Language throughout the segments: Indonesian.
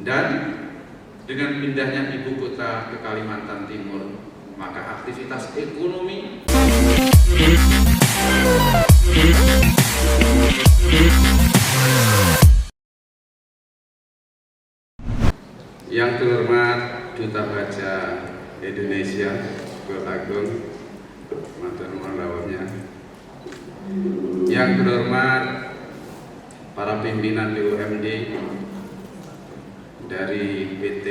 Dan dengan pindahnya ibu kota ke Kalimantan Timur, maka aktivitas ekonomi yang terhormat Duta Baca Indonesia Agung, matur nuwun rawuhnya. Yang terhormat para pimpinan BUMD dari PT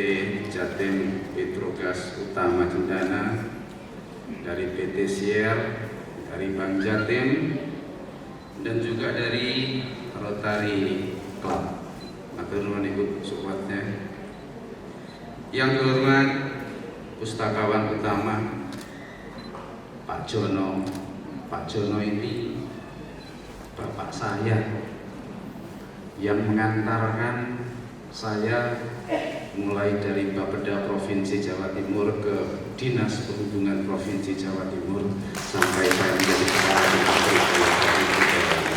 Jatim Petrogas Utama Cendana, dari PT Sier, dari Bank Jatim, dan juga dari Rotary Club. Matur nuwun Ibu supportnya. Yang terhormat pustakawan utama Pak Jono. Pak Jono ini bapak saya yang mengantarkan saya mulai dari Bapeda Provinsi Jawa Timur ke Dinas Perhubungan Provinsi Jawa Timur sampai saya menjadi kepala dinas perhubungan Provinsi Jawa Timur.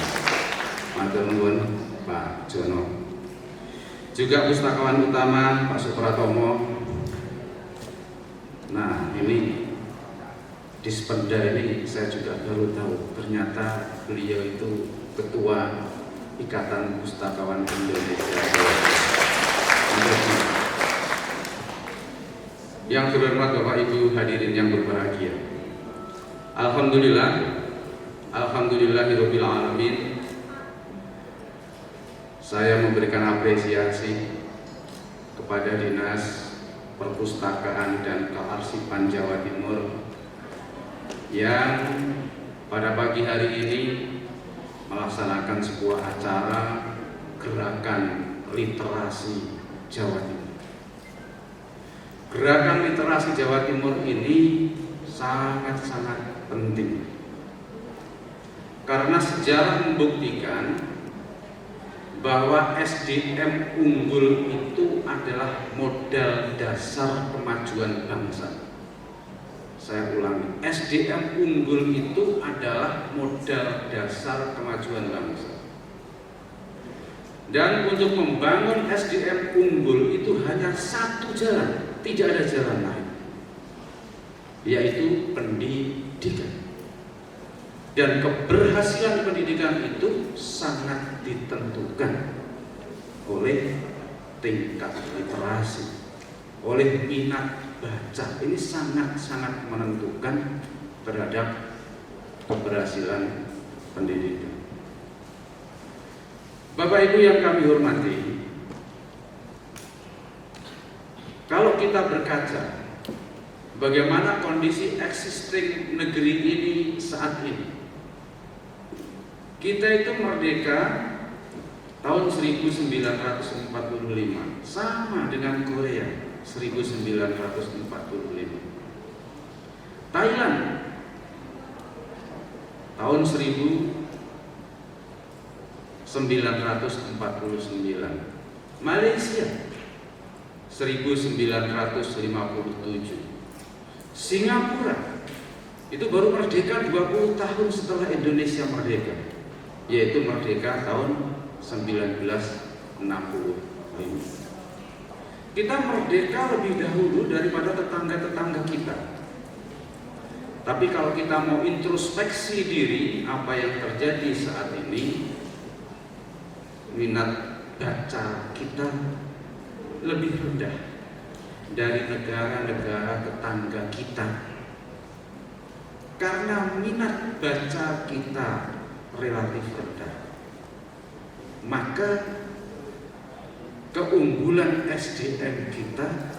Matur nuwun Pak Jono. Juga pustakawan utama Pak Supratomo. Nah, ini Dispenda ini saya juga baru tahu, ternyata beliau itu ketua Ikatan Pustakawan Indonesia. Yang terhormat Bapak Ibu hadirin yang berbahagia, Alhamdulillahirabbil alamin. Saya memberikan apresiasi kepada Dinas Perpustakaan dan Kearsipan Jawa Timur yang pada pagi hari ini melaksanakan sebuah acara gerakan literasi Jawa Timur. Gerakan literasi Jawa Timur ini sangat-sangat penting karena sejarah membuktikan bahwa SDM unggul itu adalah modal dasar kemajuan bangsa. Saya ulangi, SDM unggul itu adalah modal dasar kemajuan bangsa. Dan untuk membangun SDM unggul itu hanya satu jalan, tidak ada jalan lain, yaitu pendidikan. Dan keberhasilan pendidikan itu sangat ditentukan oleh tingkat literasi, oleh minat baca. Ini sangat-sangat menentukan terhadap keberhasilan pendidikan. Bapak Ibu yang kami hormati, kalau kita berkaca bagaimana kondisi existing negeri ini saat ini, kita itu merdeka tahun 1945, sama dengan Korea 1945. Thailand tahun 1949, Malaysia 1957, Singapura itu baru merdeka 20 tahun setelah Indonesia merdeka, yaitu merdeka tahun 1965. Kita merdeka lebih dahulu daripada tetangga-tetangga kita. Tapi kalau kita mau introspeksi diri apa yang terjadi saat ini, minat baca kita lebih rendah dari negara-negara tetangga kita. Karena minat baca kita relatif rendah, maka keunggulan SDM kita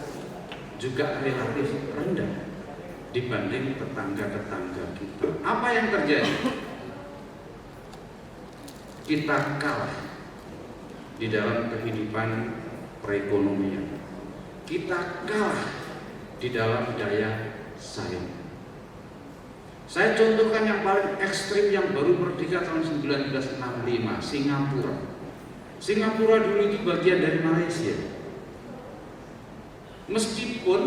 juga relatif rendah dibanding tetangga-tetangga kita. Apa yang terjadi? Kita kalah di dalam kehidupan perekonomian. Kita kalah di dalam daya saing. Saya contohkan yang paling ekstrim yang baru merdeka tahun 1965, Singapura. Singapura dulu itu bagian dari Malaysia. Meskipun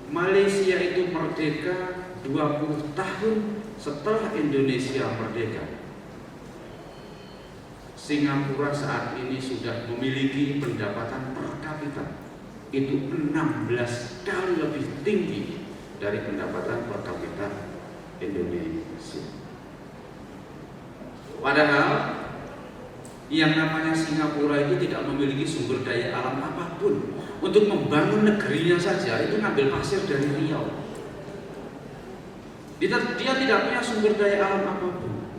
Malaysia itu merdeka 20 tahun setelah Indonesia merdeka, Singapura saat ini sudah memiliki pendapatan per kapita itu 16 kali lebih tinggi dari pendapatan per kapita Indonesia. Padahal yang namanya Singapura itu tidak memiliki sumber daya alam apapun. Untuk membangun negerinya saja itu ngambil pasir dari Riau. Dia tidak punya sumber daya alam apapun.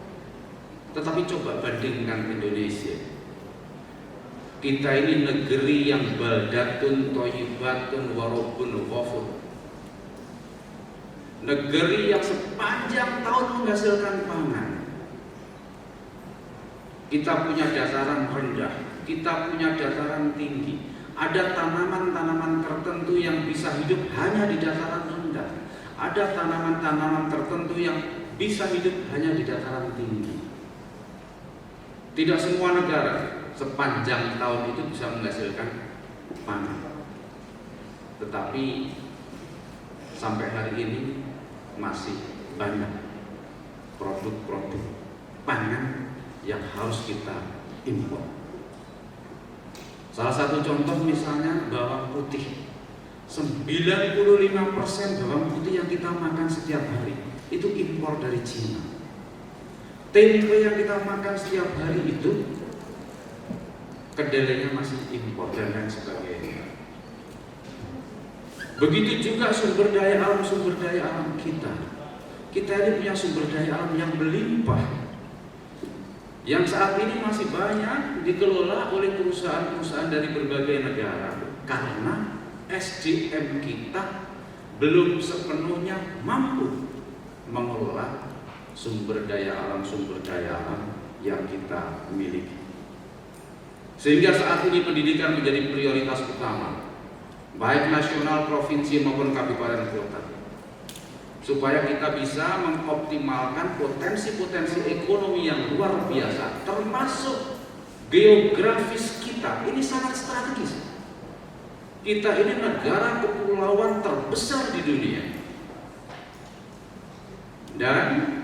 Tetapi coba bandingkan Indonesia. Kita ini negeri yang baldatun thayyibatun warabun ghafur. Negeri yang sepanjang tahun menghasilkan pangan. Kita punya dataran rendah, kita punya dataran tinggi. Ada tanaman-tanaman tertentu yang bisa hidup hanya di dataran rendah. Ada tanaman-tanaman tertentu yang bisa hidup hanya di dataran tinggi. Tidak semua negara sepanjang tahun itu bisa menghasilkan pangan. Tetapi sampai hari ini masih banyak produk-produk pangan yang harus kita impor. Salah satu contoh misalnya bawang putih. 95% bawang putih yang kita makan setiap hari itu impor dari Cina. Tempe yang kita makan setiap hari itu kedelainya masih impor dan lain sebagainya. Begitu juga sumber daya alam kita. Kita ini punya sumber daya alam yang melimpah, yang saat ini masih banyak dikelola oleh perusahaan-perusahaan dari berbagai negara karena SDM kita belum sepenuhnya mampu mengelola sumber daya alam yang kita miliki. Sehingga saat ini pendidikan menjadi prioritas utama, baik nasional, provinsi maupun kabupaten kota, supaya kita bisa mengoptimalkan potensi-potensi ekonomi yang luar biasa, termasuk geografis kita. Ini sangat strategis. Kita ini negara kepulauan terbesar di dunia, dan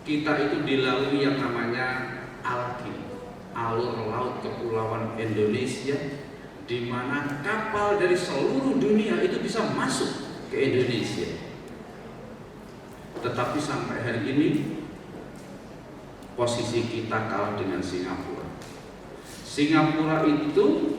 kita itu dilalui yang namanya ALKI, alur laut kepulauan Indonesia, di mana kapal dari seluruh dunia itu bisa masuk ke Indonesia. Tetapi sampai hari ini posisi kita kalah dengan Singapura. Singapura itu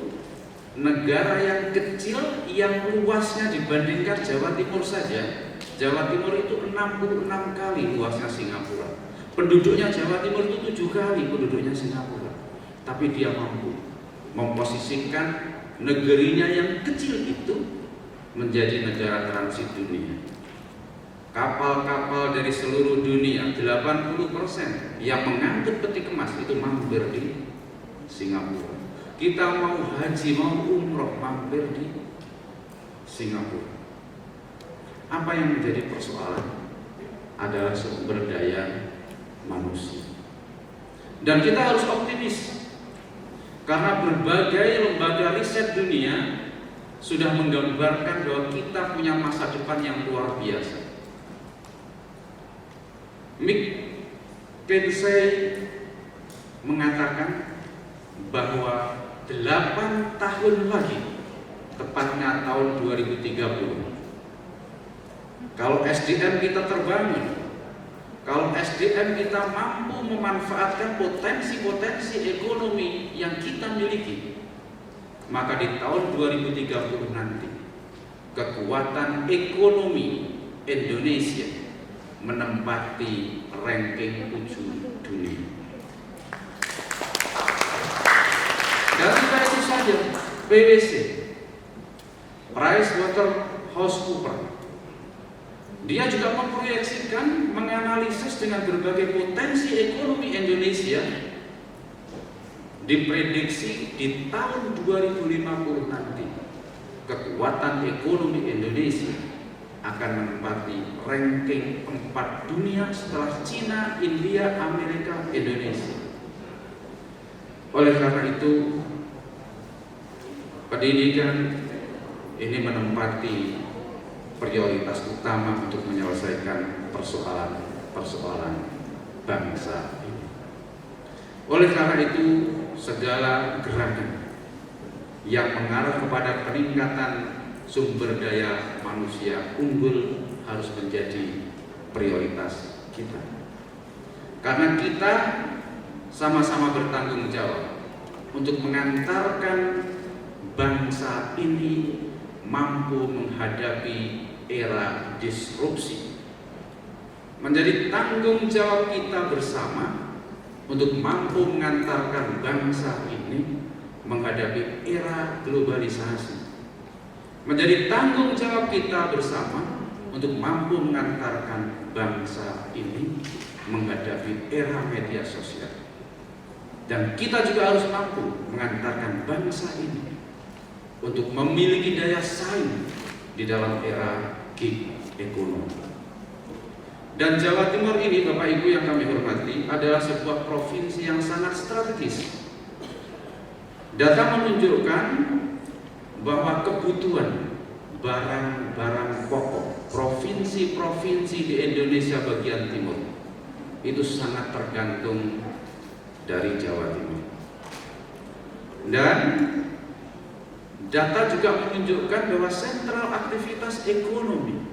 negara yang kecil yang luasnya dibandingkan Jawa Timur saja. Jawa Timur itu 66 kali luasnya Singapura. Penduduknya Jawa Timur itu 7 kali penduduknya Singapura. Tapi dia mampu memposisikan negerinya yang kecil itu menjadi negara transit dunia. Kapal-kapal dari seluruh dunia, 80% yang mengangkut peti kemas itu mampir di Singapura. Kita mau haji, mau umroh, mampir di Singapura. Apa yang menjadi persoalan adalah sumber daya manusia. Dan kita harus optimis, karena berbagai lembaga riset dunia sudah menggambarkan bahwa kita punya masa depan yang luar biasa. McKinsey mengatakan bahwa 8 tahun lagi, tepatnya tahun 2030, kalau SDM kita terbangun, kalau SDM kita mampu memanfaatkan potensi-potensi ekonomi yang kita miliki, maka di tahun 2030 nanti kekuatan ekonomi Indonesia menempati ranking 7 dunia. Dan tidak itu saja, PwC, PricewaterhouseCoopers, dia juga memproyeksikan, menganalisis dengan berbagai potensi ekonomi Indonesia. Diprediksi di tahun 2050 nanti kekuatan ekonomi Indonesia akan menempati ranking 4 dunia setelah Cina, India, Amerika, Indonesia. Oleh karena itu, pendidikan ini menempati prioritas utama untuk menyelesaikan persoalan bangsa ini. Oleh karena itu, segala gerakan yang mengarah kepada peningkatan sumber daya manusia unggul harus menjadi prioritas kita. Karena kita sama-sama bertanggung jawab untuk mengantarkan bangsa ini mampu menghadapi era disrupsi. Menjadi tanggung jawab kita bersama untuk mampu mengantarkan bangsa ini menghadapi era globalisasi. Menjadi tanggung jawab kita bersama untuk mampu mengantarkan bangsa ini menghadapi era media sosial. Dan kita juga harus mampu mengantarkan bangsa ini untuk memiliki daya saing di dalam era gig ekonomi. Dan Jawa Timur ini, Bapak Ibu yang kami hormati, adalah sebuah provinsi yang sangat strategis. Data menunjukkan bahwa kebutuhan barang-barang pokok provinsi-provinsi di Indonesia bagian timur itu sangat tergantung dari Jawa Timur. Dan data juga menunjukkan bahwa sentral aktivitas ekonomi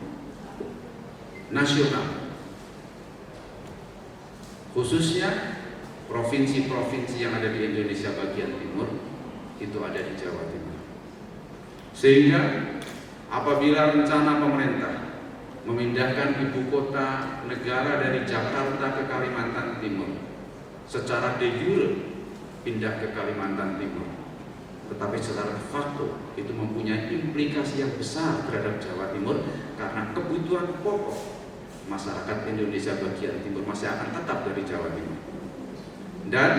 nasional, khususnya provinsi-provinsi yang ada di Indonesia bagian timur, itu ada di Jawa Timur. Sehingga apabila rencana pemerintah memindahkan ibu kota negara dari Jakarta ke Kalimantan Timur, secara de jure pindah ke Kalimantan Timur, tetapi secara de facto itu mempunyai implikasi yang besar terhadap Jawa Timur, karena kebutuhan pokok masyarakat Indonesia bagian timur masih akan tetap dari Jawa Timur. Dan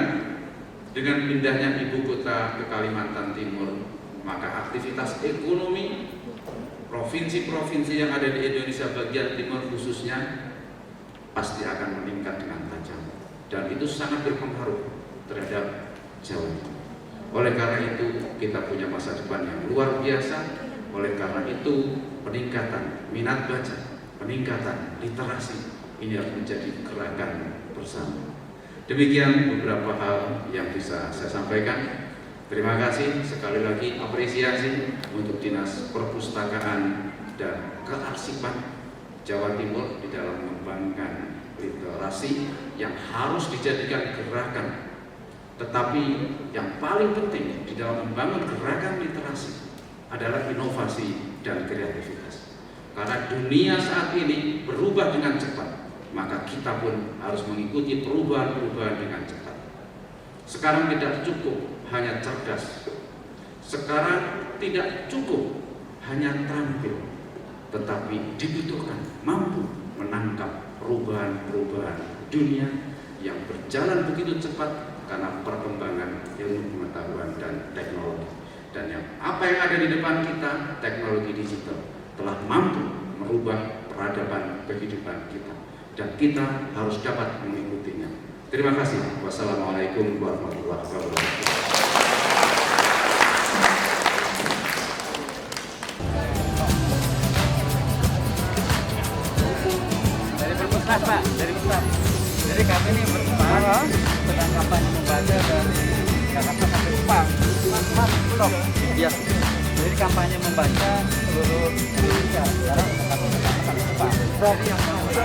dengan pindahnya ibu kota ke Kalimantan Timur, maka aktivitas ekonomi provinsi-provinsi yang ada di Indonesia bagian timur khususnya pasti akan meningkat dengan tajam, dan itu sangat berpengaruh terhadap Jawa Timur. Oleh karena itu kita punya masa depan yang luar biasa. Oleh karena itu peningkatan minat baca, peningkatan literasi ini harus menjadi gerakan bersama. Demikian beberapa hal yang bisa saya sampaikan. Terima kasih sekali lagi, apresiasi untuk Dinas Perpustakaan dan Kearsipan Jawa Timur di dalam mengembangkan literasi yang harus dijadikan gerakan. Tetapi yang paling penting di dalam membangun gerakan literasi adalah inovasi dan kreativitas. Karena dunia saat ini berubah dengan cepat, maka kita pun harus mengikuti perubahan-perubahan dengan cepat. Sekarang tidak cukup hanya cerdas, sekarang tidak cukup hanya terampil, tetapi dibutuhkan mampu menangkap perubahan-perubahan dunia yang berjalan begitu cepat karena perkembangan ilmu pengetahuan dan teknologi. Dan apa yang ada di depan kita, teknologi digital, telah mampu merubah peradaban kehidupan kita, dan kita harus dapat mengikutinya. Terima kasih. Wassalamualaikum warahmatullahi wabarakatuh. Dari Perpusnas, Pak, dari Pusat. Jadi kami ini berkembang sedang kampanye membaca dari Jakarta sampai Jepang. Stop. Iya. Jadi kampanye membaca seluruh Indonesia. Sekarang kami sampai Jepang. Jadi yang semangat.